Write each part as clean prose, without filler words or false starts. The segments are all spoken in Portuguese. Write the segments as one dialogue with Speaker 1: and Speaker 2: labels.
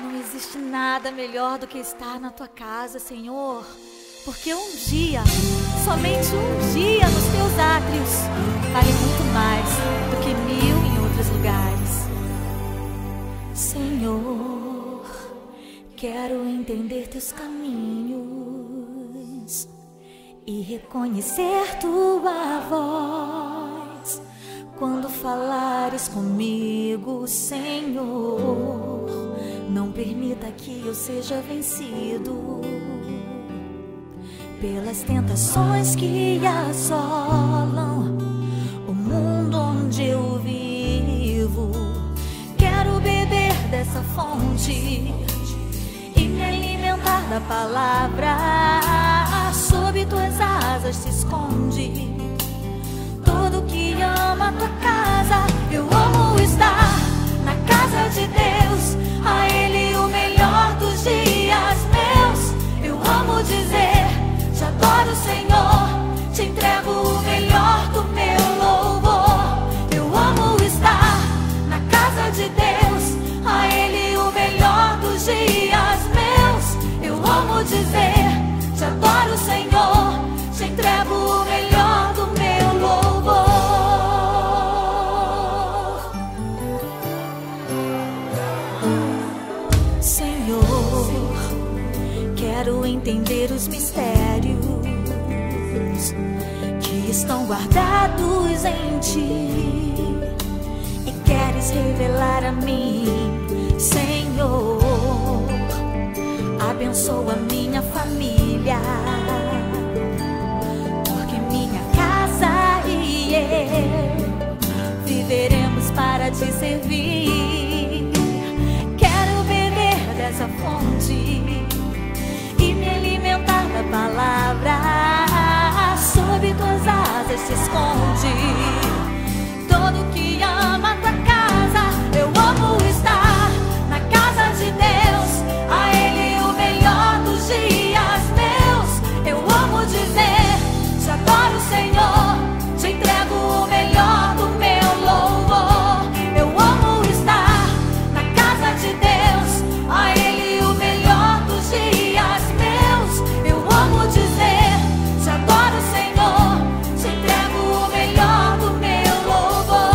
Speaker 1: Não existe nada melhor do que estar na tua casa, Senhor, porque um dia, somente um dia nos teus átrios, vale muito mais do que 1000 em outros lugares. Senhor, quero entender teus caminhos e reconhecer tua voz quando falares comigo, Senhor. Não permita que eu seja vencido pelas tentações que assolam o mundo onde eu vivo. Quero beber dessa fonte e me alimentar da palavra. Sob tuas asas se esconde todo que ama tua casa. Eu amo estar na casa de Deus, a Ele o melhor dos dias meus. Eu amo dizer, te adoro, Senhor, te entrego o melhor do meu louvor. Eu amo estar na casa de Deus, a Ele o melhor dos dias meus. Eu amo dizer, te adoro, Senhor, te entrego o melhor do meu louvor. Senhor, quero entender os mistérios que estão guardados em ti e queres revelar a mim, Senhor. Abençoa minha família, porque minha casa e eu viveremos para te servir. Quero beber dessa fonte e me alimentar da palavra. Sob tuas asas se esconde todo que ama tua casa. Eu amo estar na casa de Deus, a Ele o melhor dos dias meus. Eu amo dizer, te adoro, Senhor, te entrego o melhor do meu louvor. Eu amo estar na casa de Deus, a Ele o melhor dos dias meus. Eu amo dizer, te adoro, Senhor, te entrego o melhor do meu louvor.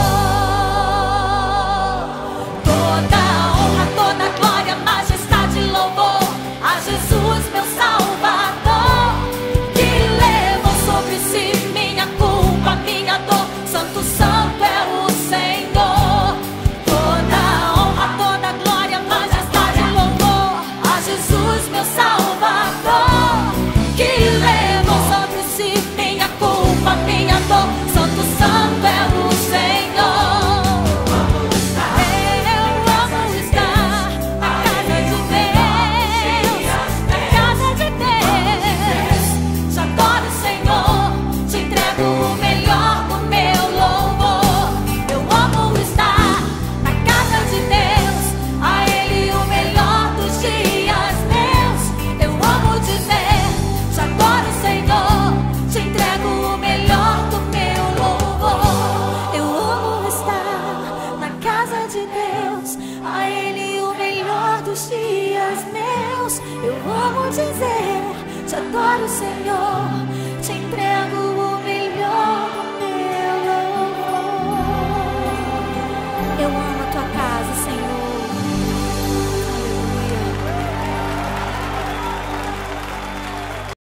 Speaker 1: Toda honra, toda glória, majestade e louvor a Jesus, meu Salvador, que levou sobre si minha culpa, minha dor. Santo, santo é o Senhor. Toda honra, toda glória, majestade e louvor a Jesus, meu Salvador, que levou sobre si minha culpa, minha dor. Santo, santo é o Senhor. Eu amo estar na casa de Deus, na casa de Deus. Te adoro, Senhor, te entrego o melhor do meu louvor. Eu amo estar na casa de Deus, a Ele o melhor dos dias meus. Eu amo dizer, te adoro, Senhor, te entrego o melhor do meu louvor. Eu amo estar na casa de Deus, a Ele o melhor dos dias meus. Eu amo dizer, te adoro, Senhor, te entrego